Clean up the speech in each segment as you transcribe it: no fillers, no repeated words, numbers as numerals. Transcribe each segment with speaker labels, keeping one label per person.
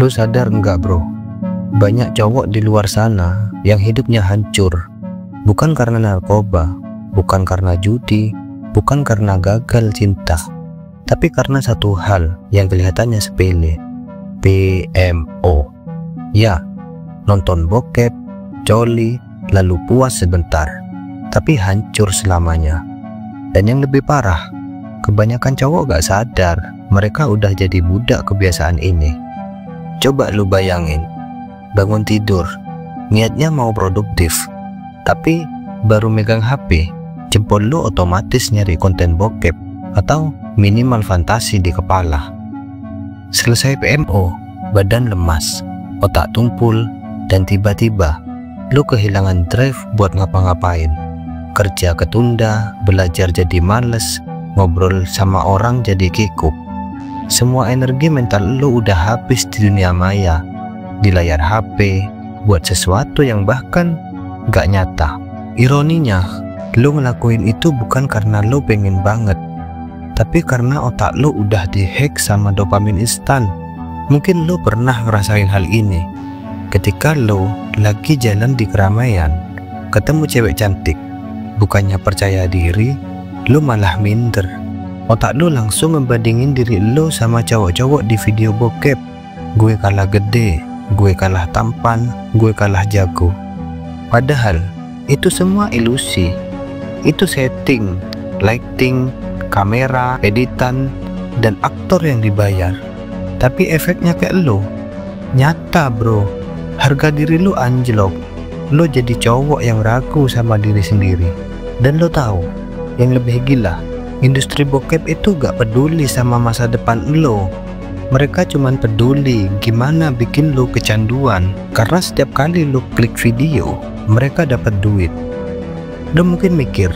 Speaker 1: Lu sadar enggak bro? Banyak cowok di luar sana yang hidupnya hancur. Bukan karena narkoba, bukan karena judi, bukan karena gagal cinta, tapi karena satu hal yang kelihatannya sepele. PMO. Ya, nonton bokep, coli, lalu puas sebentar, tapi hancur selamanya. Dan yang lebih parah, kebanyakan cowok gak sadar mereka udah jadi budak kebiasaan ini. Coba lu bayangin, bangun tidur, niatnya mau produktif, tapi baru megang HP, jempol lu otomatis nyari konten bokep atau minimal fantasi di kepala. Selesai PMO, badan lemas, otak tumpul, dan tiba-tiba lu kehilangan drive buat ngapa-ngapain. Kerja ketunda, belajar jadi males, ngobrol sama orang jadi kikuk. Semua energi mental lu udah habis di dunia maya, di layar HP, buat sesuatu yang bahkan gak nyata. Ironinya, lu ngelakuin itu bukan karena lu pengen banget, tapi karena otak lu udah dihack sama dopamin instan. Mungkin lu pernah ngerasain hal ini ketika lu lagi jalan di keramaian, ketemu cewek cantik. Bukannya percaya diri, lu malah minder. Otak lu langsung membandingin diri lu sama cowok-cowok di video bokep. Gue kalah gede, gue kalah tampan, gue kalah jago. Padahal itu semua ilusi. Itu setting, lighting, kamera, editan, dan aktor yang dibayar. Tapi efeknya kayak lu nyata bro. Harga diri lu anjlok. Lu jadi cowok yang ragu sama diri sendiri. Dan lo tahu yang lebih gila, industri bokep itu gak peduli sama masa depan lo. Mereka cuman peduli gimana bikin lo kecanduan, karena setiap kali lo klik video mereka dapat duit. Lo mungkin mikir,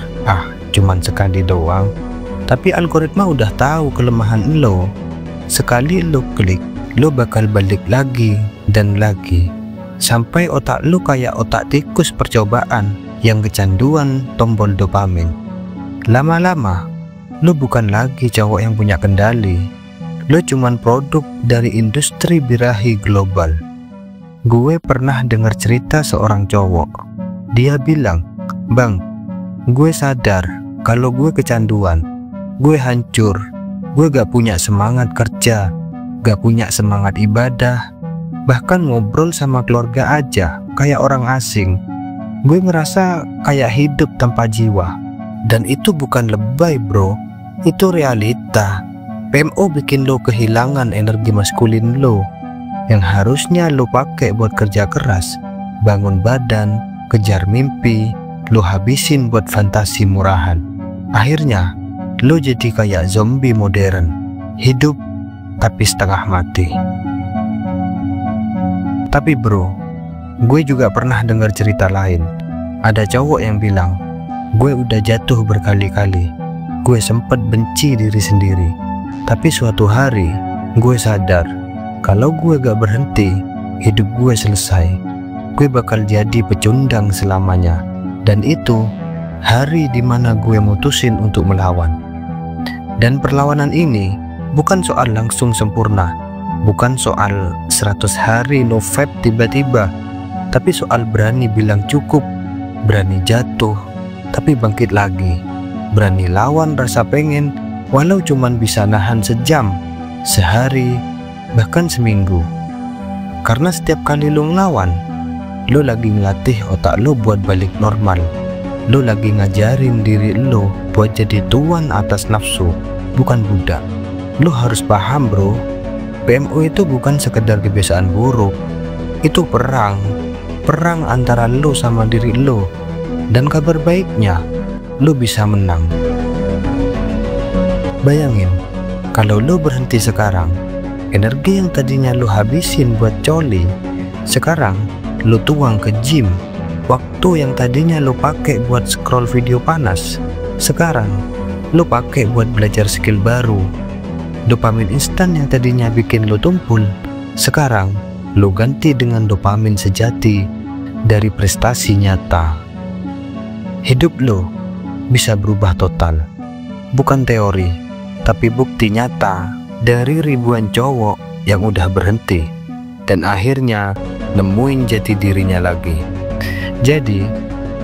Speaker 1: cuman sekali doang, tapi algoritma udah tahu kelemahan lo. Sekali lo klik, lo bakal balik lagi dan lagi, sampai otak lo kayak otak tikus percobaan yang kecanduan tombol dopamin. Lama-lama, lo bukan lagi cowok yang punya kendali. Lo cuman produk dari industri birahi global. Gue pernah dengar cerita seorang cowok. Dia bilang, "Bang, gue sadar kalau gue kecanduan. Gue hancur. Gue gak punya semangat kerja, gak punya semangat ibadah. Bahkan ngobrol sama keluarga aja kayak orang asing. Gue ngerasa kayak hidup tanpa jiwa." Dan itu bukan lebay bro, itu realita. PMO bikin lo kehilangan energi maskulin lo, yang harusnya lo pakai buat kerja keras, bangun badan, kejar mimpi, lo habisin buat fantasi murahan. Akhirnya lo jadi kayak zombie modern, hidup tapi setengah mati. Tapi bro, gue juga pernah dengar cerita lain. Ada cowok yang bilang, "Gue udah jatuh berkali-kali. Gue sempet benci diri sendiri. Tapi suatu hari, gue sadar kalau gue gak berhenti, hidup gue selesai. Gue bakal jadi pecundang selamanya. Dan itu hari dimana gue mutusin untuk melawan." Dan perlawanan ini bukan soal langsung sempurna, bukan soal 100 hari no vape tiba-tiba, tapi soal berani bilang cukup, berani jatuh tapi bangkit lagi, berani lawan rasa pengen walau cuman bisa nahan sejam, sehari, bahkan seminggu. Karena setiap kali lo ngelawan, lo lagi ngelatih otak lo buat balik normal. Lo lagi ngajarin diri lo buat jadi tuan atas nafsu, bukan budak. Lo harus paham bro, PMO itu bukan sekedar kebiasaan buruk. Itu perang antara lo sama diri lo. Dan kabar baiknya, lo bisa menang. Bayangin, kalau lo berhenti sekarang, energi yang tadinya lo habisin buat coli, sekarang lo tuang ke gym. Waktu yang tadinya lo pakai buat scroll video panas, sekarang lo pakai buat belajar skill baru. Dopamin instan yang tadinya bikin lo tumpul, sekarang lo ganti dengan dopamin sejati dari prestasi nyata. Hidup lo bisa berubah total, bukan teori, tapi bukti nyata dari ribuan cowok yang udah berhenti. dan akhirnya nemuin jati dirinya lagi. Jadi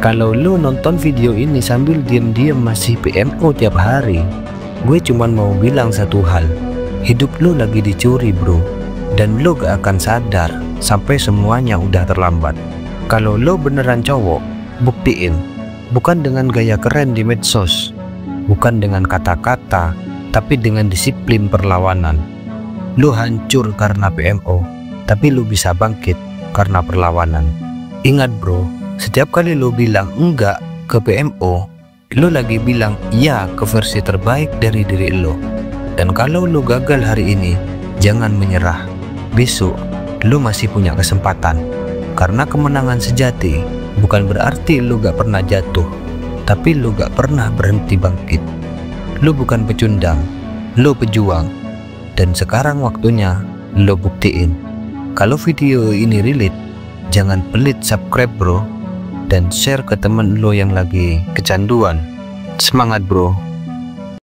Speaker 1: kalau lu nonton video ini sambil diam-diam masih PMO tiap hari, gue cuman mau bilang satu hal, hidup lu lagi dicuri bro, dan lu gak akan sadar sampai semuanya udah terlambat. Kalau lu beneran cowok, buktiin, bukan dengan gaya keren di medsos, bukan dengan kata-kata, tapi dengan disiplin perlawanan. Lu hancur karena PMO, tapi lu bisa bangkit karena perlawanan. Ingat bro, setiap kali lu bilang enggak ke PMO, lu lagi bilang iya ke versi terbaik dari diri lu. Dan kalau lu gagal hari ini, jangan menyerah. Besok lu masih punya kesempatan. Karena kemenangan sejati bukan berarti lu gak pernah jatuh, tapi lu gak pernah berhenti bangkit. Lu bukan pecundang, lu pejuang. Dan sekarang waktunya lu buktiin. Kalau video ini relate, jangan pelit subscribe bro, dan share ke temen lo yang lagi kecanduan. Semangat bro.